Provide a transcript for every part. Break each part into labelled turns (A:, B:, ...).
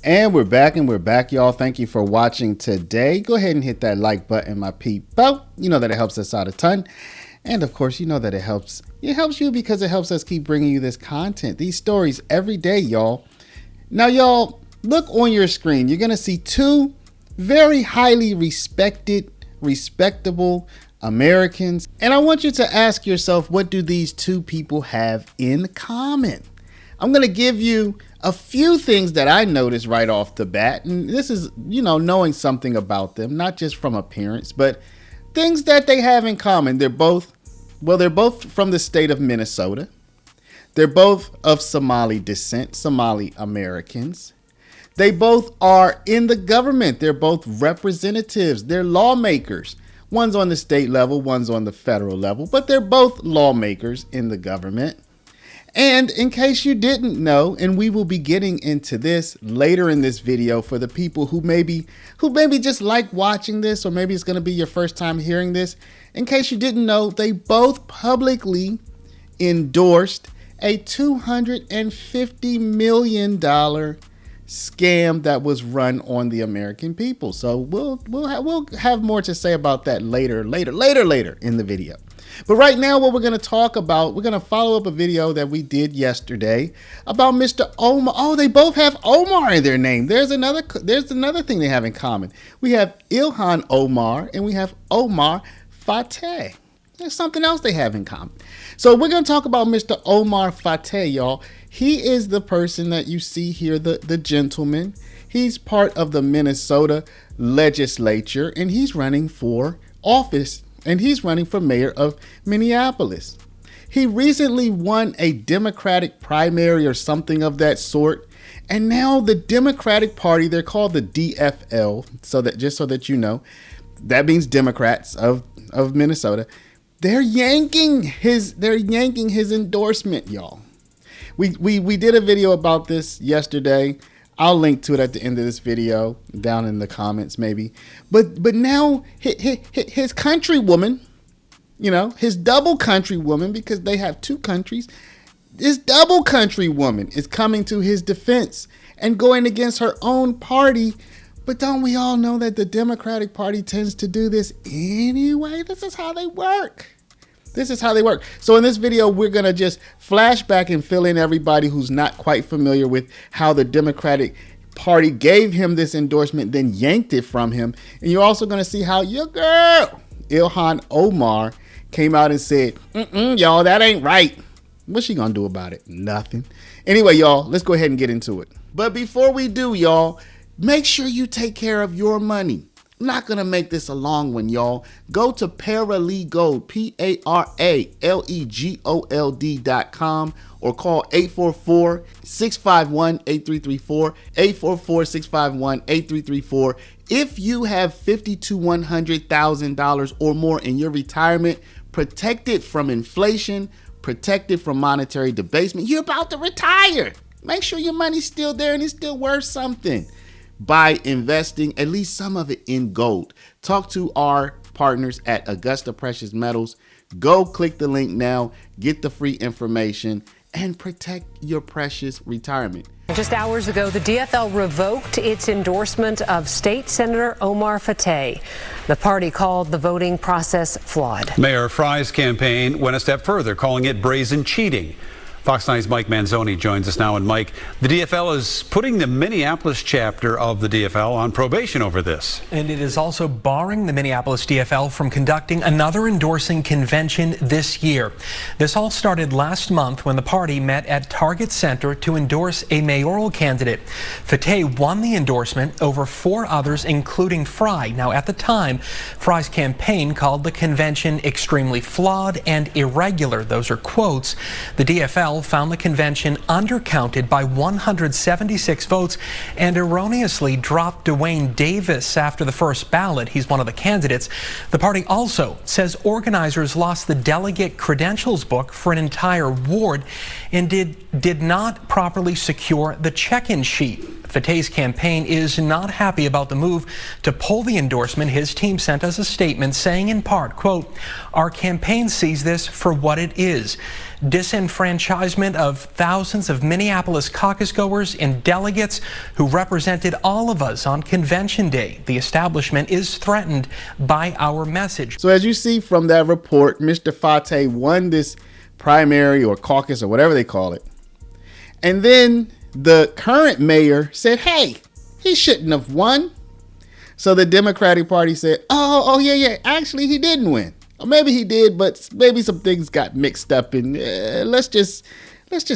A: And we're back, y'all. Thank you for watching today. Go ahead and hit that like button, my people. You know that it helps us out a ton. And of course, you know that it helps you because it helps us keep bringing you this content, these stories every day, y'all. Now, y'all, look on your screen. You're going to see two very highly respectable Americans. And I want you to ask yourself, what do these two people have in common? I'm going to give you a few things that I noticed right off the bat. And this is, knowing something about them, not just from appearance, but things that they have in common. They're both from the state of Minnesota. They're both of Somali descent, Somali Americans. They both are in the government. They're both representatives. They're lawmakers. One's on the state level, one's on the federal level, but they're both lawmakers in the government. And in case you didn't know, and we will be getting into this later in this video for the people who maybe just like watching this, or maybe it's going to be your first time hearing this. In case you didn't know, they both publicly endorsed a $250 million scam that was run on the American people. So we'll have more to say about that later in the video. But right now, what we're going to talk about, we're going to follow up a video that we did yesterday about Mr. Omar. Oh, they both have Omar in their name. There's another thing they have in common. We have Ilhan Omar and we have Omar Fateh. There's something else they have in common. So we're going to talk about Mr. Omar Fateh, y'all. He is the person that you see here, the gentleman. He's part of the Minnesota legislature, and he's running for office, and he's running for mayor of Minneapolis. He recently won a Democratic primary or something of that sort, and now the Democratic Party, they're called the DFL, so that you know, that means Democrats of Minnesota. They're yanking his endorsement, y'all. We did a video about this yesterday. I'll link to it at the end of this video, down in the comments maybe. But now his countrywoman, his double countrywoman, because they have two countries, this double countrywoman is coming to his defense and going against her own party. But don't we all know that the Democratic Party tends to do this anyway? This is how they work. So in this video, we're going to just flash back and fill in everybody who's not quite familiar with how the Democratic Party gave him this endorsement, then yanked it from him. And you're also going to see how your girl, Ilhan Omar, came out and said, y'all, that ain't right. What's she going to do about it? Nothing. Anyway, y'all, let's go ahead and get into it. But before we do, y'all, make sure you take care of your money. I'm not going to make this a long one, y'all. Go to paralegold, PARALEGOLD.com, or call 844-651-8334, 844-651-8334. If you have $50,000 to $100,000 or more in your retirement, protected from inflation, protected from monetary debasement, you're about to retire. Make sure your money's still there and it's still worth something by investing at least some of it in gold. Talk to our partners at Augusta Precious Metals. Go click the link now, get the free information, and protect your precious retirement.
B: Just hours ago, the DFL revoked its endorsement of State Senator Omar Fateh. The party called the voting process flawed.
C: Mayor Frey's campaign went a step further, calling it brazen cheating. Fox 9's Mike Manzoni joins us now. And Mike, the DFL is putting the Minneapolis chapter of the DFL on probation over this.
D: And it is also barring the Minneapolis DFL from conducting another endorsing convention this year. This all started last month when the party met at Target Center to endorse a mayoral candidate. Fateh won the endorsement over four others, including Frey. Now, at the time, Frey's campaign called the convention extremely flawed and irregular. Those are quotes. The DFL found the convention undercounted by 176 votes and erroneously dropped Dwayne Davis after the first ballot. He's one of the candidates. The party also says organizers lost the delegate credentials book for an entire ward and did not properly secure the check-in sheet. Fateh's campaign is not happy about the move to pull the endorsement. His team sent us a statement saying in part, quote, "Our campaign sees this for what it is. Disenfranchisement of thousands of Minneapolis caucus goers and delegates who represented all of us on convention day. The establishment is threatened by our message."
A: So as you see from that report, Mr. Fateh won this primary or caucus or whatever they call it. And then the current mayor said, hey, he shouldn't have won. So the Democratic Party said, oh yeah, actually he didn't win. Or maybe he did, but maybe some things got mixed up, and let's just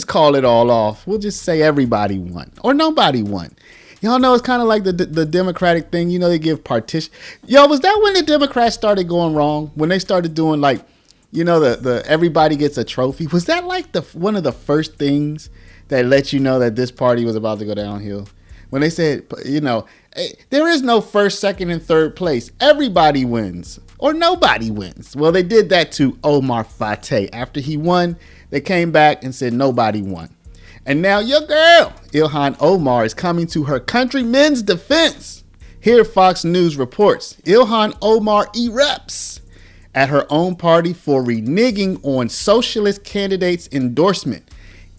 A: call it all off. We'll just say everybody won or nobody won. Y'all know it's kind of like the Democratic thing. You know, they give partition. Yo, was that when the Democrats started going wrong? When they started doing like, you know, the everybody gets a trophy. Was that like one of the first things that let you know that this party was about to go downhill? When they said, you know, there is no first, second, and third place. Everybody wins or nobody wins. Well, they did that to Omar Fateh. After he won, they came back and said nobody won. And now your girl, Ilhan Omar, is coming to her countrymen's defense. Here, Fox News reports, Ilhan Omar erupts at her own party for reneging on socialist candidates' endorsement.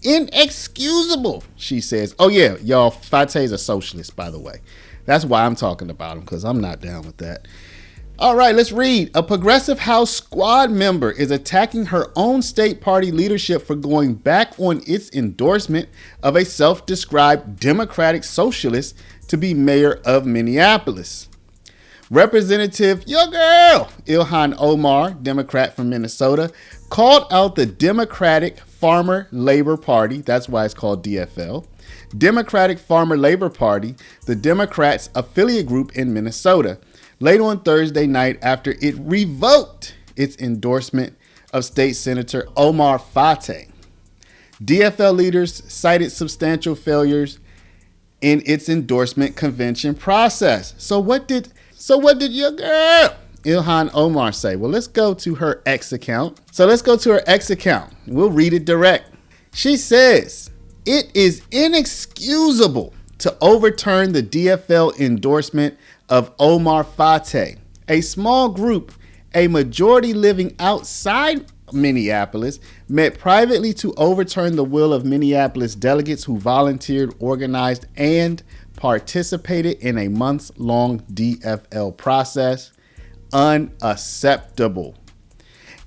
A: Inexcusable, she says. Oh yeah, y'all, Fateh's a socialist, by the way. That's why I'm talking about him, because I'm not down with that. All right, let's read. A progressive House squad member is attacking her own state party leadership for going back on its endorsement of a self-described Democratic socialist to be mayor of Minneapolis. Representative, your girl, Ilhan Omar, Democrat from Minnesota, called out the Democratic Farmer Labor Party, that's why it's called DFL, Democratic Farmer Labor Party, the Democrats' affiliate group in Minnesota, late on Thursday night after it revoked its endorsement of State Senator Omar Fateh. DFL leaders cited substantial failures in its endorsement convention process. So what did your girl Ilhan Omar say? Well, let's go to her X account. We'll read it direct. She says, "It is inexcusable to overturn the DFL endorsement of Omar Fateh. A small group, a majority living outside Minneapolis, met privately to overturn the will of Minneapolis delegates who volunteered, organized, and participated in a months-long DFL process. Unacceptable."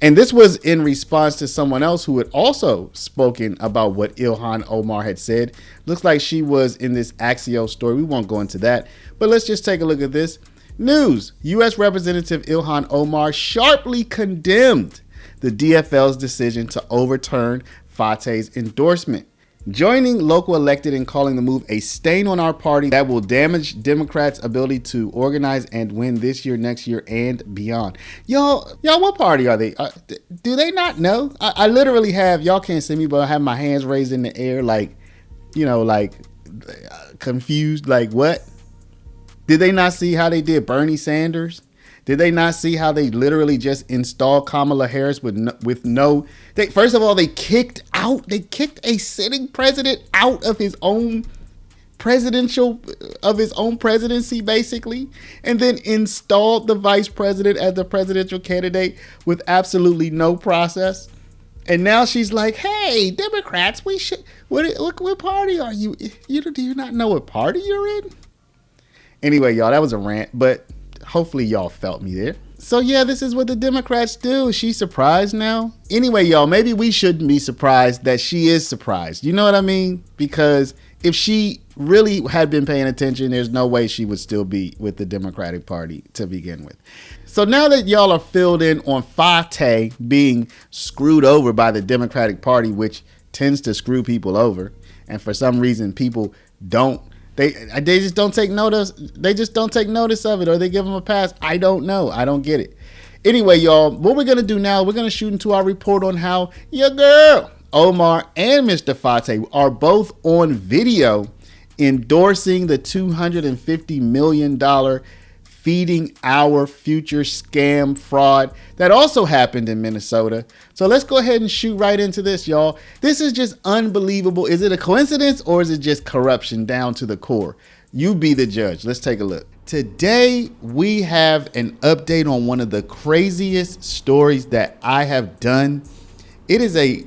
A: And this was in response to someone else who had also spoken about what Ilhan Omar had said. Looks like she was in this Axios story. We won't go into that, but let's just take a look at this. News. U.S. Representative Ilhan Omar sharply condemned the DFL's decision to overturn Fateh's endorsement, joining local elected in calling the move a stain on our party that will damage Democrats' ability to organize and win this year, next year, and beyond. Y'all, what party are they? Do they not know? I literally have, y'all can't see me, but I have my hands raised in the air like, you know, like confused, like what? Did they not see how they did Bernie Sanders? Did they not see how they literally just installed Kamala Harris with no? First of all, they kicked a sitting president out of his own presidency, basically, and then installed the vice president as the presidential candidate with absolutely no process. And now she's like, "Hey, Democrats, we should. What party are you? Do you not know what party you're in?" Anyway, y'all, that was a rant, but hopefully y'all felt me there. So yeah, this is what the Democrats do. Is she surprised now? Anyway, y'all, maybe we shouldn't be surprised that she is surprised. You know what I mean? Because if she really had been paying attention, there's no way she would still be with the Democratic Party to begin with. So now that y'all are filled in on Fateh being screwed over by the Democratic Party, which tends to screw people over, and for some reason people don't, They just don't take notice. They just don't take notice of it, or they give them a pass. I don't know. I don't get it. Anyway, y'all, what we're going to do now, we're going to shoot into our report on how your girl, Omar, and Mr. Fateh are both on video endorsing the $250 million feeding our future scam fraud that also happened in Minnesota. So let's go ahead and shoot right into this, y'all. This is just unbelievable. Is it a coincidence or is it just corruption down to the core? You be the judge. Let's take a look. Today, we have an update on one of the craziest stories that I have done. It is a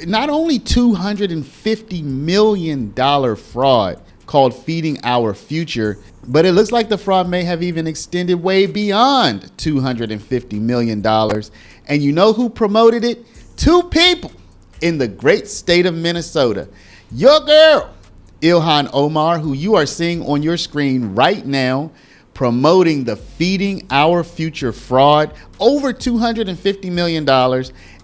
A: not only $250 million fraud called Feeding Our Future, but it looks like the fraud may have even extended way beyond $250 million. And you know who promoted it? Two people in the great state of Minnesota. Your girl, Ilhan Omar, who you are seeing on your screen right now, promoting the Feeding Our Future fraud, over $250 million,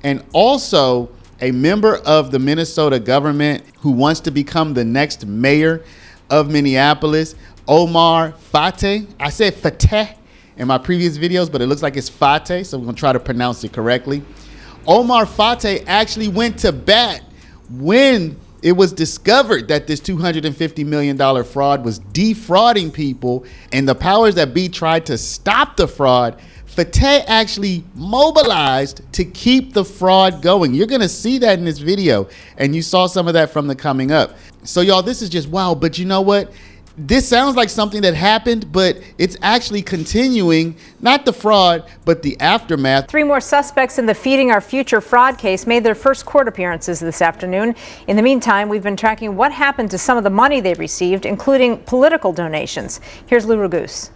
A: and also a member of the Minnesota government who wants to become the next mayor of Minneapolis, Omar Fateh. I said Fateh in my previous videos, but it looks like it's Fateh, so we're gonna try to pronounce it correctly. Omar Fateh actually went to bat when it was discovered that this $250 million fraud was defrauding people, and the powers that be tried to stop the fraud. Fateh actually mobilized to keep the fraud going. You're gonna see that in this video, and you saw some of that from the coming up. So y'all, this is just wow, but you know what? This sounds like something that happened, but it's actually continuing, not the fraud, but the aftermath.
E: 3 more suspects in the Feeding Our Future fraud case made their first court appearances this afternoon. In the meantime, we've been tracking what happened to some of the money they received, including political donations. Here's Lou Ragoose.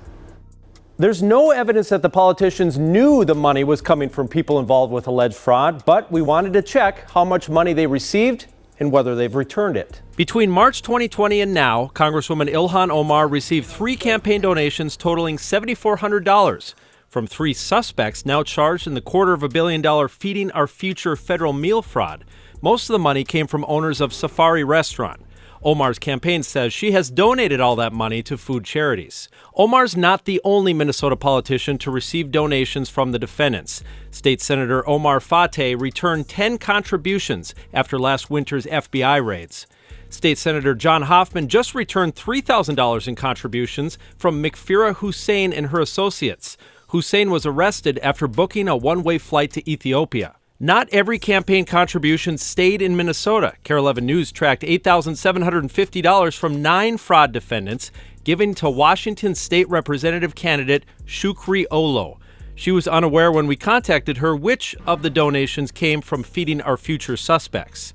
F: There's no evidence that the politicians knew the money was coming from people involved with alleged fraud, but we wanted to check how much money they received and whether they've returned it.
G: Between March 2020 and now, Congresswoman Ilhan Omar received 3 campaign donations totaling $7,400 from 3 suspects now charged in the $250 million Feeding Our Future federal meal fraud. Most of the money came from owners of Safari Restaurant. Omar's campaign says she has donated all that money to food charities. Omar's not the only Minnesota politician to receive donations from the defendants. State Senator Omar Fateh returned 10 contributions after last winter's FBI raids. State Senator John Hoffman just returned $3,000 in contributions from Mikfira Hussein and her associates. Hussein was arrested after booking a one-way flight to Ethiopia. Not every campaign contribution stayed in Minnesota. KARE 11 News tracked $8,750 from 9 fraud defendants given to Washington state representative candidate Shukri Olo. She was unaware when we contacted her which of the donations came from Feeding Our Future suspects.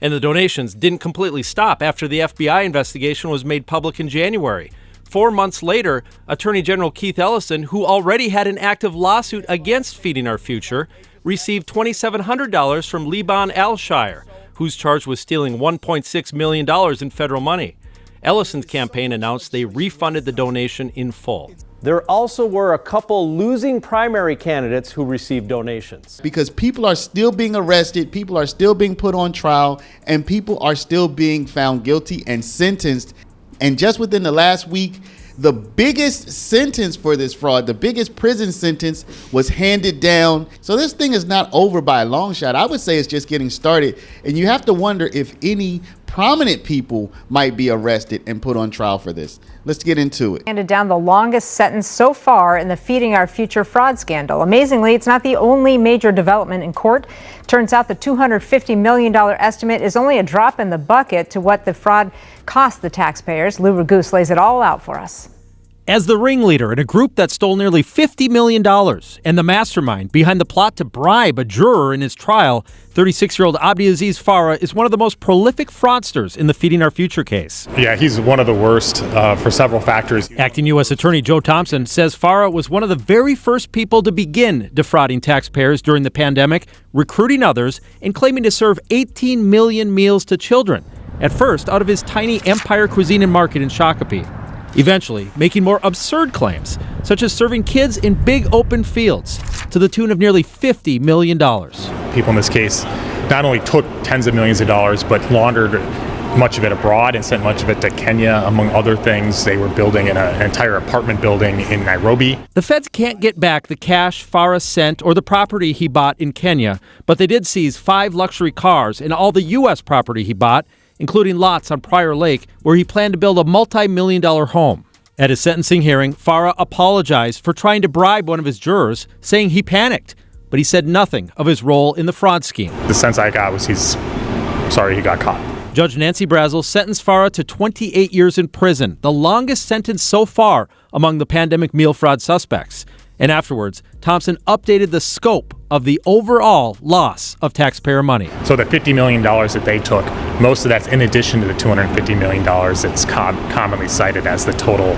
G: And the donations didn't completely stop after the FBI investigation was made public in January. 4 months later, Attorney General Keith Ellison, who already had an active lawsuit against Feeding Our Future, received $2,700 from Liban Alshire, who's charged with stealing $1.6 million in federal money. Ellison's campaign announced they refunded the donation in full.
F: There also were a couple losing primary candidates who received donations.
A: Because people are still being arrested, people are still being put on trial, and people are still being found guilty and sentenced. And just within the last week, the biggest sentence for this fraud, the biggest prison sentence, was handed down. So this thing is not over by a long shot. I would say it's just getting started. And you have to wonder if any prominent people might be arrested and put on trial for this. Let's get into it.
E: Handed down the longest sentence so far in the Feeding Our Future fraud scandal. Amazingly, it's not the only major development in court. Turns out the $250 million estimate is only a drop in the bucket to what the fraud cost the taxpayers. Lou Ragoose lays it all out for us.
G: As the ringleader in a group that stole nearly $50 million and the mastermind behind the plot to bribe a juror in his trial, 36-year-old Abdiaziz Farah is one of the most prolific fraudsters in the Feeding Our Future case.
H: Yeah, he's one of the worst for several factors.
G: Acting U.S. Attorney Joe Thompson says Farah was one of the very first people to begin defrauding taxpayers during the pandemic, recruiting others, and claiming to serve 18 million meals to children, at first out of his tiny Empire Cuisine and Market in Shakopee. Eventually making more absurd claims, such as serving kids in big open fields to the tune of nearly $50 million.
H: People in this case not only took tens of millions of dollars, but laundered much of it abroad and sent much of it to Kenya, among other things. They were building an entire apartment building in Nairobi.
G: The feds can't get back the cash Farah sent or the property he bought in Kenya, but they did seize 5 luxury cars and all the U.S. property he bought, including lots on Prior Lake, where he planned to build a multi-million-dollar home. At his sentencing hearing, Farah apologized for trying to bribe one of his jurors, saying he panicked, but he said nothing of his role in the fraud scheme.
H: The sense I got was he's sorry he got caught.
G: Judge Nancy Brazel sentenced Farah to 28 years in prison, the longest sentence so far among the pandemic meal fraud suspects. And afterwards, Thompson updated the scope of the overall loss of taxpayer money.
H: So the $50 million that they took, most of that's in addition to the $250 million that's commonly cited as the total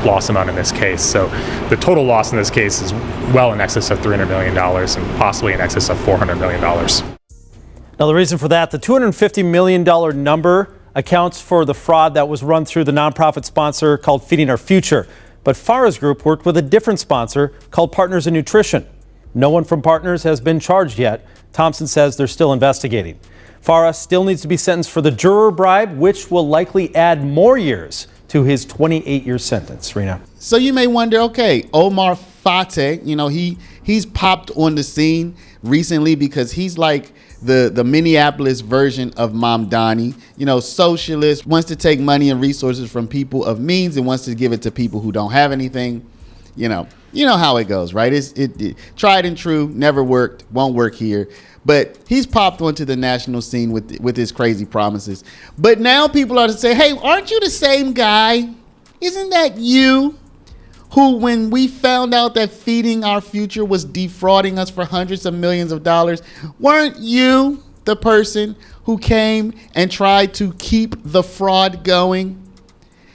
H: loss amount in this case. So the total loss in this case is well in excess of $300 million and possibly in excess of $400 million.
F: Now, the reason for that, the $250 million number accounts for the fraud that was run through the nonprofit sponsor called Feeding Our Future. But Farah's group worked with a different sponsor called Partners in Nutrition. No one from Partners has been charged yet. Thompson says they're still investigating. Farah still needs to be sentenced for the juror bribe, which will likely add more years to his 28-year sentence. Rena.
A: So you may wonder, okay, Omar Fateh, you know, he's popped on the scene recently because he's like the Minneapolis version of Mamdani, you know, socialist, wants to take money and resources from people of means and wants to give it to people who don't have anything. You know how it goes, right? It tried and true, never worked, won't work here. But he's popped onto the national scene with his crazy promises. But now people are to say, hey, aren't you the same guy? Isn't that you who, when we found out that Feeding Our Future was defrauding us for hundreds of millions of dollars, weren't you the person who came and tried to keep the fraud going?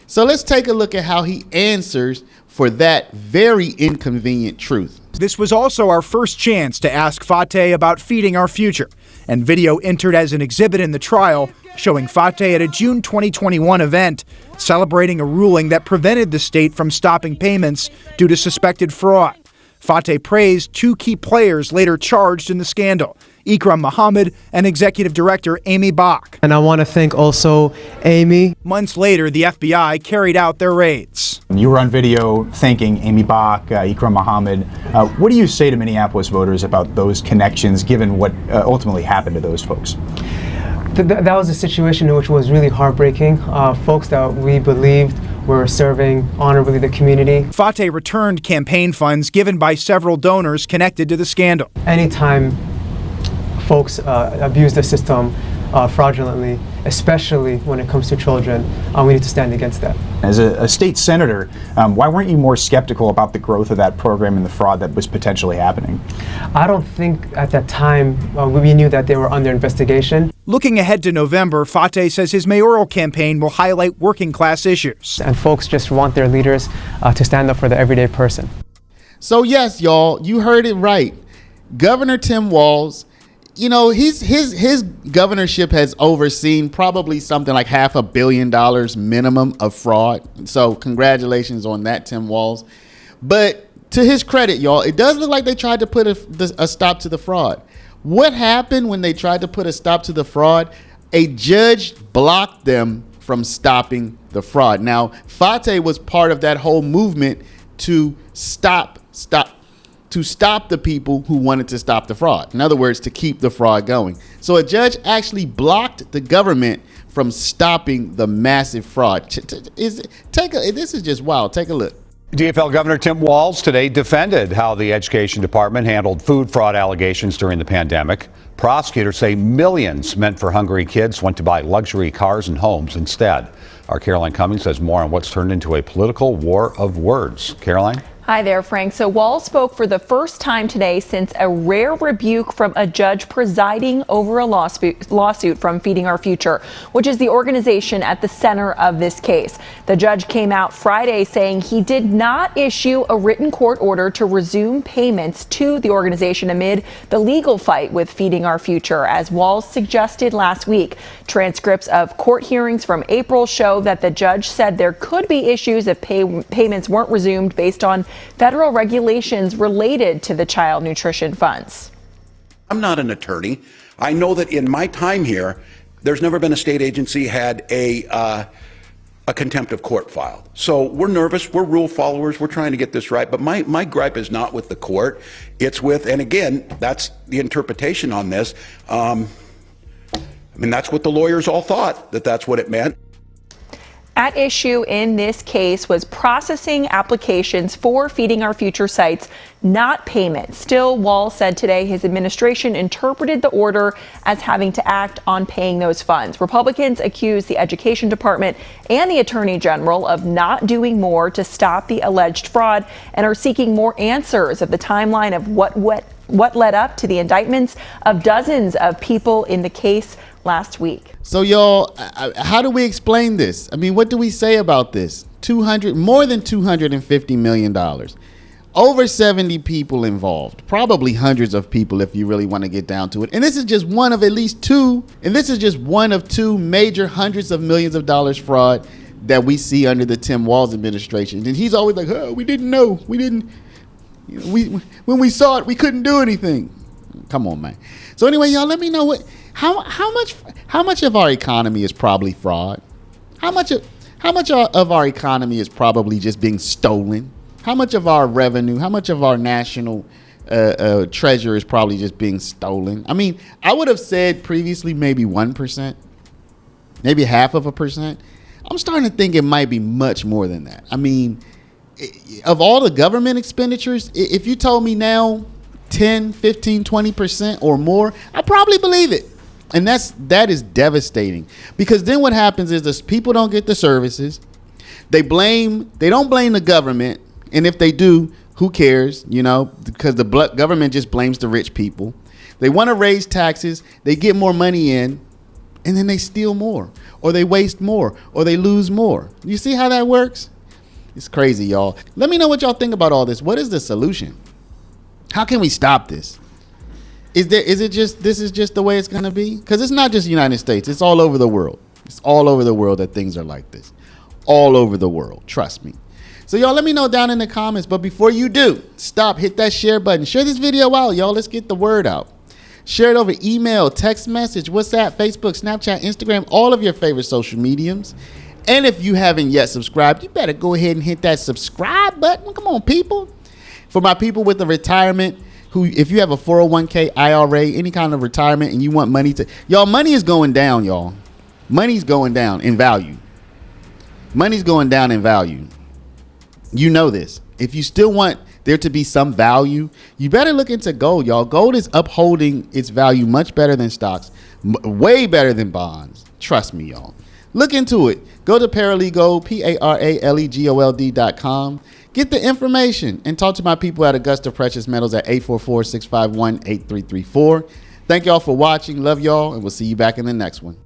A: So let's take a look at how he answers for that very inconvenient truth.
I: This was also our first chance to ask Fateh about Feeding Our Future, and video entered as an exhibit in the trial showing Fateh at a June 2021 event celebrating a ruling that prevented the state from stopping payments due to suspected fraud. Fateh praised two key players later charged in the scandal, Ikram Muhammad and Executive Director Amy Bach.
J: And I want to thank also Amy.
I: Months later, the FBI carried out their raids.
K: You were on video thanking Amy Bach, Ikram Muhammad. What do you say to Minneapolis voters about those connections, given what ultimately happened to those folks?
J: That was a situation which was really heartbreaking. Folks that we believed were serving honorably the community.
I: Fateh returned campaign funds given by several donors connected to the scandal.
J: Anytime folks abuse the system fraudulently, especially when it comes to children, we need to stand against that.
K: As a state senator, why weren't you more skeptical about the growth of that program and the fraud that was potentially happening?
J: I don't think at that time we knew that they were under investigation.
I: Looking ahead to November, Fateh says his mayoral campaign will highlight working class issues.
J: And folks just want their leaders to stand up for the everyday person.
A: So yes, y'all, you heard it right. Governor Tim Walz, you know, his governorship has overseen probably something like $500 million minimum of fraud. So congratulations on that, Tim Walz. But to his credit, y'all, it does look like they tried to put a stop to the fraud. What happened when they tried to put a stop to the fraud? A judge blocked them from stopping the fraud. Now, Fateh was part of that whole movement to stop the people who wanted to stop the fraud. In other words, to keep the fraud going. So a judge actually blocked the government from stopping the massive fraud. This is just wild. Take a look.
L: DFL Governor Tim Walz today defended how the Education Department handled food fraud allegations during the pandemic. Prosecutors say millions meant for hungry kids went to buy luxury cars and homes instead. Our Caroline Cummings says more on what's turned into a political war of words. Caroline?
M: Hi there, Frank. So Walz spoke for the first time today since a rare rebuke from a judge presiding over a lawsuit from Feeding Our Future, which is the organization at the center of this case. The judge came out Friday saying he did not issue a written court order to resume payments to the organization amid the legal fight with Feeding Our Future, as Walz suggested last week. Transcripts of court hearings from April show that the judge said there could be issues if payments weren't resumed based on federal regulations related to the child nutrition funds.
N: I'm not an attorney. I know that in my time here, there's never been a state agency had a contempt of court filed. So we're nervous. We're rule followers. We're trying to get this right. But my gripe is not with the court. It's with, and again, that's the interpretation on this. I mean, that's what the lawyers all thought, that's what it meant.
M: At issue in this case was processing applications for Feeding Our Future sites, not payment. Still, Wall said today his administration interpreted the order as having to act on paying those funds. Republicans accuse the Education Department and the Attorney General of not doing more to stop the alleged fraud and are seeking more answers of the timeline of what led up to the indictments of dozens of people in the case last week.
A: So y'all, how do we explain this? I mean, what do we say about this? More than $250 million. Over 70 people involved, probably hundreds of people if you really want to get down to it. And this is just one of at least two, and this is just one of two major hundreds of millions of dollars fraud that we see under the Tim Walz administration. And he's always like, oh, we didn't know. We didn't, when we saw it, we couldn't do anything. Come on, man. So anyway, y'all, let me know how much of our economy is probably fraud? How much of our economy is probably just being stolen? How much of our revenue, how much of our national treasure is probably just being stolen? I mean, I would have said previously maybe 1%, maybe 0.5%. I'm starting to think it might be much more than that. I mean, of all the government expenditures, if you told me now 10, 15, 20% or more, I probably believe it. And that is devastating, because then what happens is this: people don't get the services. They don't blame the government. And if they do, who cares? Because the government just blames the rich people. They want to raise taxes. They get more money in, and then they steal more, or they waste more, or they lose more. You see how that works? It's crazy, y'all. Let me know what y'all think about all this. What is the solution? How can we stop this? This is just the way it's going to be? Because it's not just the United States. It's all over the world. It's all over the world that things are like this. All over the world. Trust me. So y'all, let me know down in the comments. But before you do, hit that share button. Share this video out, y'all. Let's get the word out. Share it over email, text message, WhatsApp, Facebook, Snapchat, Instagram, all of your favorite social mediums. And if you haven't yet subscribed, you better go ahead and hit that subscribe button. Come on, people. For my people with a retirement, if you have a 401k, IRA, any kind of retirement, and you want money money is going down, y'all. Money's going down in value. Money's going down in value. You know this. If you still want there to be some value, you better look into gold, y'all. Gold is upholding its value much better than stocks, way better than bonds. Trust me, y'all. Look into it. Go to Paralegold, PARALEGOLD.com. Get the information and talk to my people at Augusta Precious Metals at 844-651-8334. Thank y'all for watching. Love y'all, and we'll see you back in the next one.